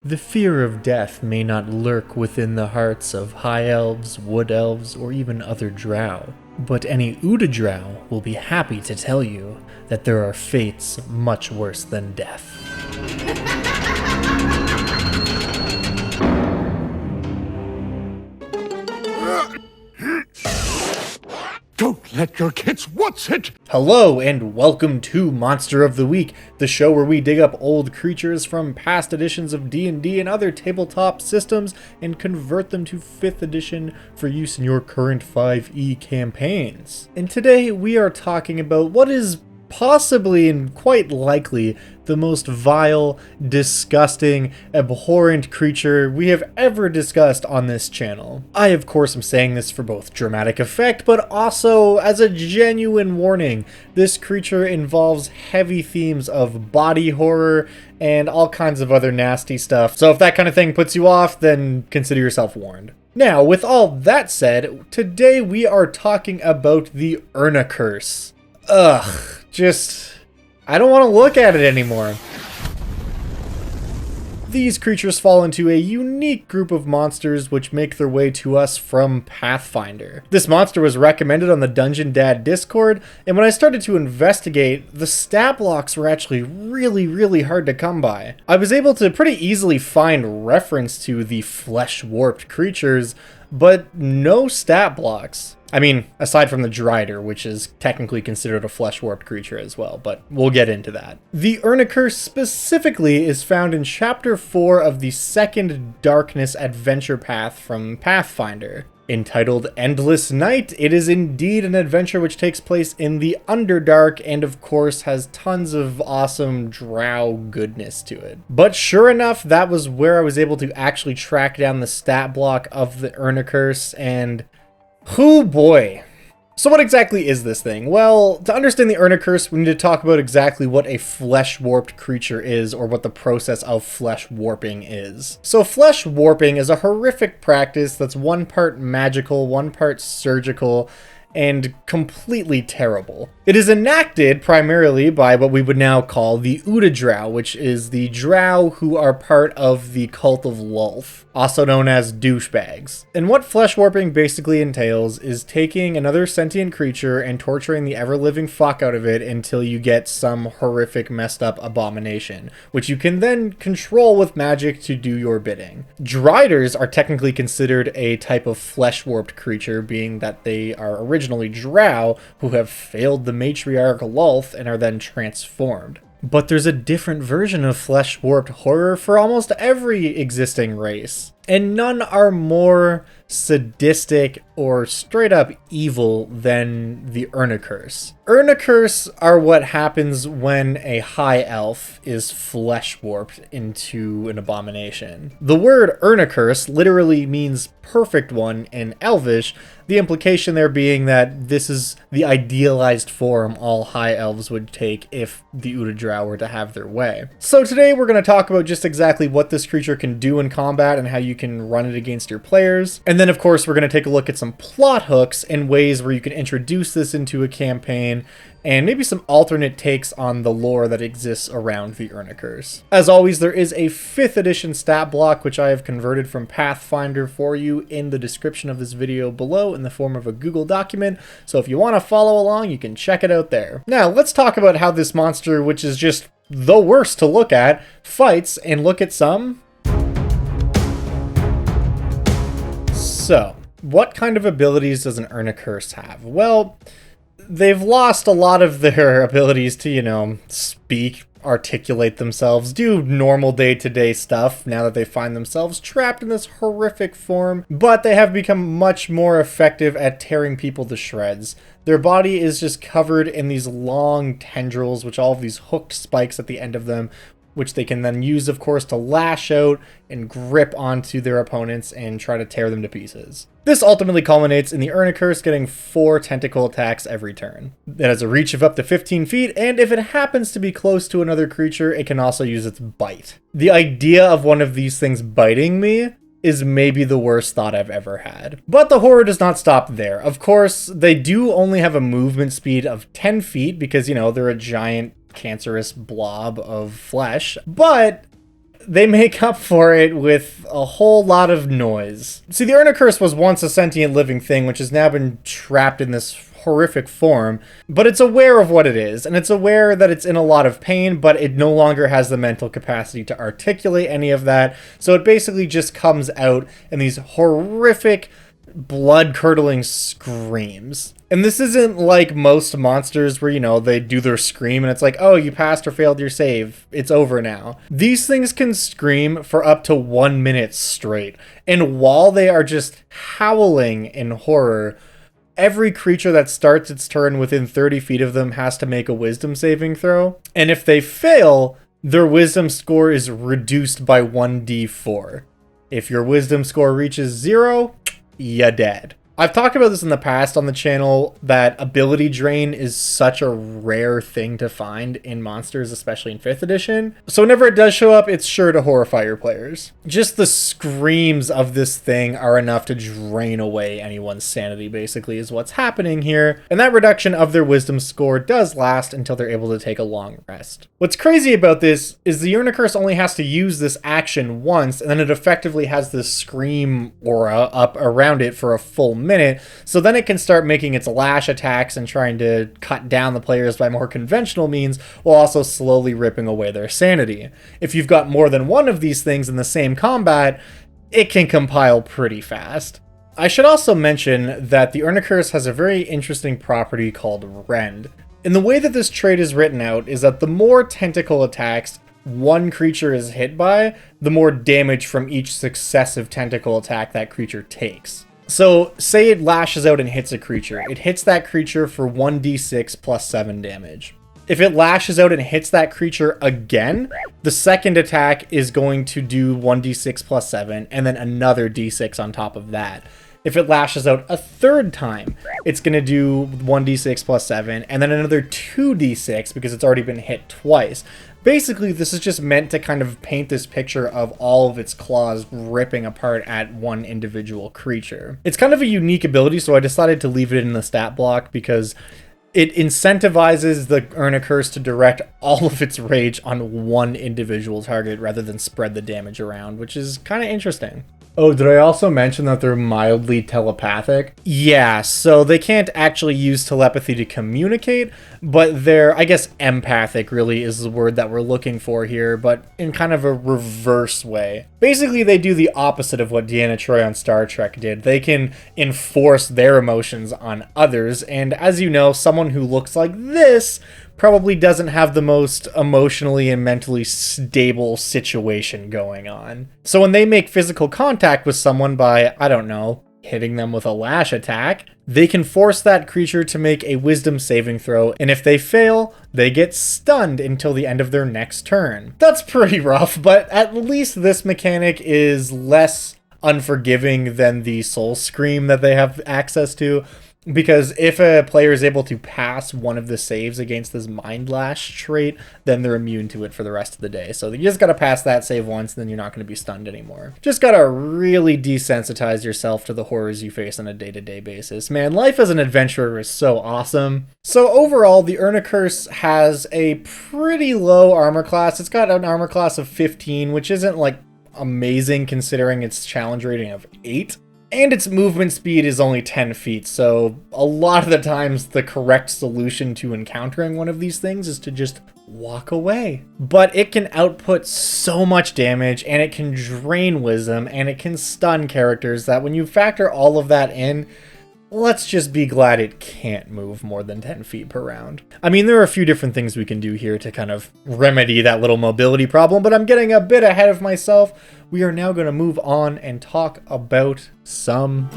The fear of death may not lurk within the hearts of high elves, wood elves, or even other drow, but any Udadrow will be happy to tell you that there are fates much worse than death. Don't let your kids watch it! Hello and welcome to Monster of the Week, the show where we dig up old creatures from past editions of D&D and other tabletop systems and convert them to 5th edition for use in your current 5e campaigns. And today we are talking about what is possibly and quite likely the most vile, disgusting, abhorrent creature we have ever discussed on this channel. I, of course, am saying this for both dramatic effect, but also as a genuine warning. This creature involves heavy themes of body horror and all kinds of other nasty stuff, so if that kind of thing puts you off, then consider yourself warned. Now, with all that said, today we are talking about the Irnakurse. I don't want to look at it anymore. These creatures fall into a unique group of monsters which make their way to us from Pathfinder. This monster was recommended on the Dungeon Dad Discord, and when I started to investigate, the stat blocks were actually really hard to come by. I was able to pretty easily find reference to the flesh-warped creatures, but no stat blocks. I mean, aside from the Drider, which is technically considered a flesh-warped creature as well, but we'll get into that. The Irnakurse specifically is found in Chapter 4 of the Second Darkness adventure path from Pathfinder. Entitled Endless Night, it is indeed an adventure which takes place in the Underdark and of course has tons of awesome drow goodness to it. But sure enough, that was where I was able to actually track down the stat block of the Irnakurse, and oh boy. So what exactly is this thing? Well, to understand the Irnakurse, we need to talk about exactly what a flesh-warped creature is, or what the process of flesh warping is. So flesh warping is a horrific practice that's one part magical, one part surgical, and completely terrible. It is enacted primarily by what we would now call the Udadrow, which is the drow who are part of the cult of Lulth, also known as douchebags. And what flesh warping basically entails is taking another sentient creature and torturing the ever-living fuck out of it until you get some horrific messed up abomination, which you can then control with magic to do your bidding. Driders are technically considered a type of flesh warped creature, being that they are originally drow who have failed the matriarch Lulth and are then transformed. But there's a different version of flesh-warped horror for almost every existing race, and none are more sadistic or straight-up evil than the Irnakurse. Irnakurse are what happens when a high elf is flesh-warped into an abomination. The word Irnakurse literally means perfect one in Elvish, the implication there being that this is the idealized form all high elves would take if the Udadrow were to have their way. So today we're going to talk about just exactly what this creature can do in combat and how you can run it against your players. And then of course we're going to take a look at some plot hooks and ways where you can introduce this into a campaign, and maybe some alternate takes on the lore that exists around the Irnakurse. As always, there is a 5th edition stat block which I have converted from Pathfinder for you in the description of this video below in the form of a Google document, so if you want to follow along, you can check it out there. Now, let's talk about how this monster, which is just the worst to look at, fights, and look at some. So, what kind of abilities does an Irnakurse have? Well, they've lost a lot of their abilities to, speak, articulate themselves, do normal day-to-day stuff now that they find themselves trapped in this horrific form, but they have become much more effective at tearing people to shreds. Their body is just covered in these long tendrils, which all of these hooked spikes at the end of them, which they can then use, of course, to lash out and grip onto their opponents and try to tear them to pieces. This ultimately culminates in the Irnakurse getting 4 tentacle attacks every turn. It has a reach of up to 15 feet, and if it happens to be close to another creature, it can also use its bite. The idea of one of these things biting me is maybe the worst thought I've ever had. But the horror does not stop there. Of course, they do only have a movement speed of 10 feet because, they're a giant cancerous blob of flesh, but they make up for it with a whole lot of noise. See, the Irnakurse was once a sentient living thing, which has now been trapped in this horrific form, but it's aware of what it is, and it's aware that it's in a lot of pain, but it no longer has the mental capacity to articulate any of that, so it basically just comes out in these horrific, blood-curdling screams. And this isn't like most monsters where, you know, they do their scream and it's like, oh, you passed or failed your save, it's over now. These things can scream for up to 1 minute straight, and while they are just howling in horror, every creature that starts its turn within 30 feet of them has to make a wisdom saving throw, and if they fail, their wisdom score is reduced by 1d4. If your wisdom score reaches 0, you're dead. I've talked about this in the past on the channel, that ability drain is such a rare thing to find in monsters, especially in 5th edition. So whenever it does show up, it's sure to horrify your players. Just the screams of this thing are enough to drain away anyone's sanity, basically, is what's happening here. And that reduction of their wisdom score does last until they're able to take a long rest. What's crazy about this is the Irnakurse only has to use this action once, and then it effectively has this scream aura up around it for a full minute, so then it can start making its lash attacks and trying to cut down the players by more conventional means, while also slowly ripping away their sanity. If you've got more than one of these things in the same combat, it can compile pretty fast. I should also mention that the Irnakurse has a very interesting property called Rend. And the way that this trait is written out is that the more tentacle attacks one creature is hit by, the more damage from each successive tentacle attack that creature takes. So, say it lashes out and hits a creature. It hits that creature for 1d6 plus 7 damage. If it lashes out and hits that creature again, the second attack is going to do 1d6 plus 7, and then another d6 on top of that. If it lashes out a third time, it's going to do 1d6 plus 7, and then another 2d6 because it's already been hit twice. Basically, this is just meant to kind of paint this picture of all of its claws ripping apart at one individual creature. It's kind of a unique ability, so I decided to leave it in the stat block because it incentivizes the Irnakurse to direct all of its rage on one individual target rather than spread the damage around, which is kind of interesting. Oh, did I also mention that they're mildly telepathic? Yeah, so they can't actually use telepathy to communicate, but they're, I guess, empathic really is the word that we're looking for here, but in kind of a reverse way. Basically, they do the opposite of what Deanna Troi on Star Trek did. They can enforce their emotions on others, and as you know, someone who looks like this probably doesn't have the most emotionally and mentally stable situation going on. So when they make physical contact with someone by, I don't know, hitting them with a lash attack, they can force that creature to make a wisdom saving throw, and if they fail, they get stunned until the end of their next turn. That's pretty rough, but at least this mechanic is less unforgiving than the soul scream that they have access to. Because if a player is able to pass one of the saves against this Mind Lash trait, then they're immune to it for the rest of the day. So you just gotta pass that save once, and then you're not gonna be stunned anymore. Just gotta really desensitize yourself to the horrors you face on a day-to-day basis. Man, life as an adventurer is so awesome. So overall, the Irnakurse has a pretty low armor class. It's got an armor class of 15, which isn't like amazing considering its challenge rating of 8. And its movement speed is only 10 feet, so a lot of the times the correct solution to encountering one of these things is to just walk away. But it can output so much damage, and it can drain wisdom, and it can stun characters that when you factor all of that in, let's just be glad it can't move more than 10 feet per round. I mean, there are a few different things we can do here to kind of remedy that little mobility problem, but I'm getting a bit ahead of myself. We are now going to move on and talk about some...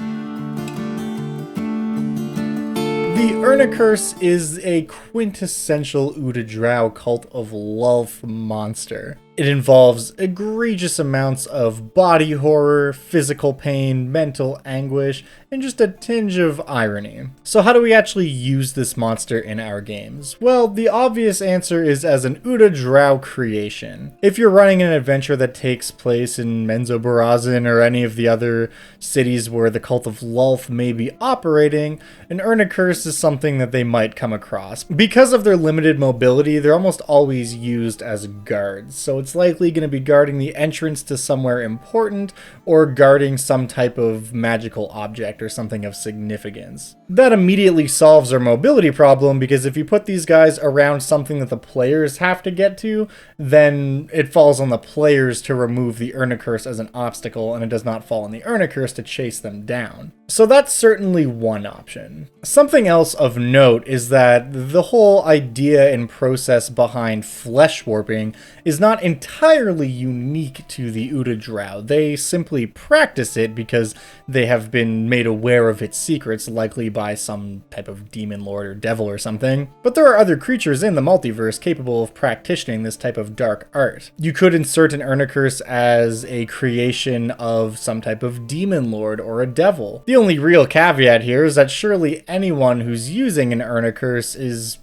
The Irnakurse is a quintessential Udadrow Cult of Lolth monster. It involves egregious amounts of body horror, physical pain, mental anguish, and just a tinge of irony. So how do we actually use this monster in our games? Well, the obvious answer is as an Udadrow creation. If you're running an adventure that takes place in Menzoberranzan or any of the other cities where the Cult of Lolth may be operating, an Irnakurse is something that they might come across. Because of their limited mobility, they're almost always used as guards, so it's It's likely going to be guarding the entrance to somewhere important or guarding some type of magical object or something of significance. That immediately solves our mobility problem, because if you put these guys around something that the players have to get to, then it falls on the players to remove the Irnakurse as an obstacle, and it does not fall on the Irnakurse to chase them down. So that's certainly one option. Something else of note is that the whole idea and process behind flesh warping is not entirely unique to the Udadrow. They simply practice it because they have been made aware of its secrets, likely by some type of demon lord or devil or something. But there are other creatures in the multiverse capable of practicing this type of dark art. You could insert an Irnakurse as a creation of some type of demon lord or a devil. The only real caveat here is that surely anyone who's using an Irnakurse is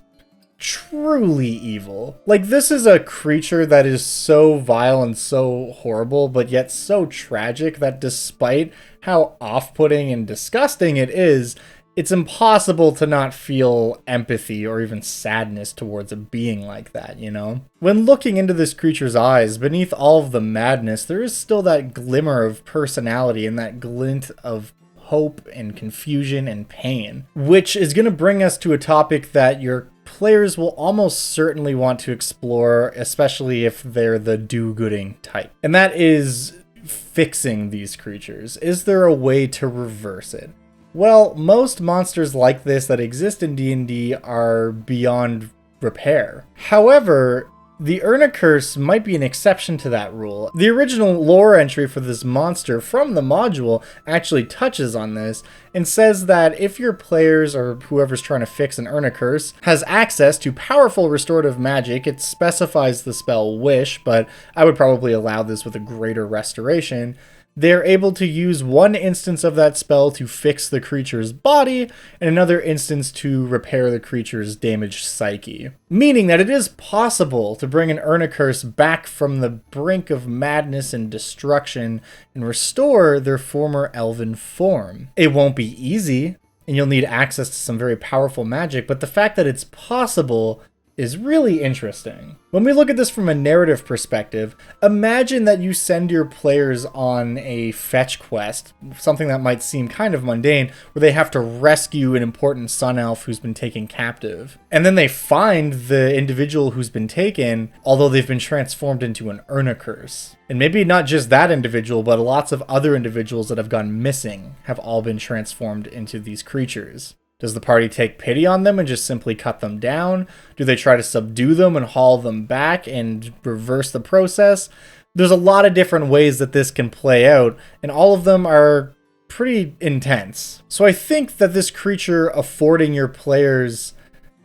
truly evil. Like, this is a creature that is so vile and so horrible, but yet so tragic that despite how off-putting and disgusting it is, it's impossible to not feel empathy or even sadness towards a being like that, you know? When looking into this creature's eyes, beneath all of the madness, there is still that glimmer of personality and that glint of hope and confusion and pain, which is going to bring us to a topic that your players will almost certainly want to explore, especially if they're the do-gooding type. And that is fixing these creatures. Is there a way to reverse it? Well, most monsters like this that exist in D&D are beyond repair. However, the Irnakurse might be an exception to that rule. The original lore entry for this monster from the module actually touches on this and says that if your players or whoever's trying to fix an Irnakurse has access to powerful restorative magic, it specifies the spell Wish, but I would probably allow this with a greater restoration. They're able to use one instance of that spell to fix the creature's body, and another instance to repair the creature's damaged psyche. Meaning that it is possible to bring an Irnakurse back from the brink of madness and destruction and restore their former elven form. It won't be easy, and you'll need access to some very powerful magic, but the fact that it's possible is really interesting. When we look at this from a narrative perspective, imagine that you send your players on a fetch quest, something that might seem kind of mundane, where they have to rescue an important sun elf who's been taken captive. And then they find the individual who's been taken, although they've been transformed into an Irnakurse. And maybe not just that individual, but lots of other individuals that have gone missing have all been transformed into these creatures. Does the party take pity on them and just simply cut them down? Do they try to subdue them and haul them back and reverse the process? There's a lot of different ways that this can play out, and all of them are pretty intense. So I think that this creature affording your players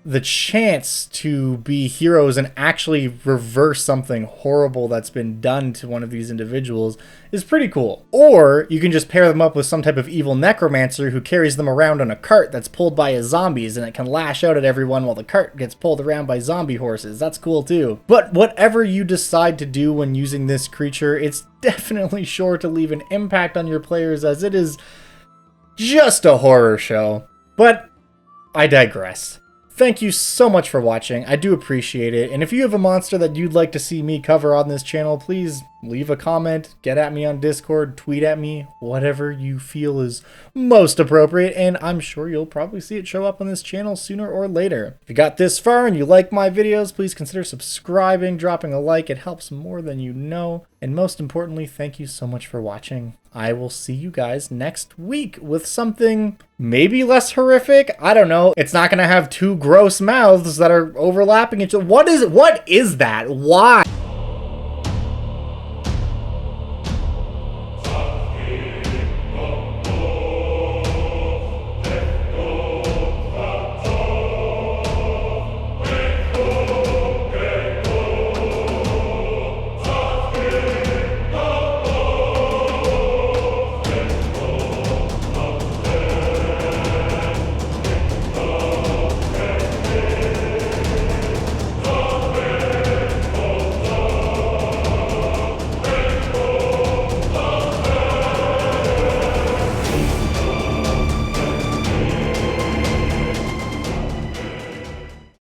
the chance to be heroes and actually reverse something horrible that's been done to one of these individuals is pretty cool. Or you can just pair them up with some type of evil necromancer who carries them around on a cart that's pulled by zombies, and it can lash out at everyone while the cart gets pulled around by zombie horses. That's cool too. But whatever you decide to do when using this creature, it's definitely sure to leave an impact on your players, as it is just a horror show. But I digress. Thank you so much for watching. I do appreciate it. And if you have a monster that you'd like to see me cover on this channel, please leave a comment, get at me on Discord, tweet at me, whatever you feel is most appropriate, and I'm sure you'll probably see it show up on this channel sooner or later. If you got this far and you like my videos, please consider subscribing, dropping a like. It helps more than you know. And most importantly, thank you so much for watching. I will see you guys next week with something maybe less horrific. I don't know. It's not going to have two gross mouths that are overlapping each other. What is that? Why?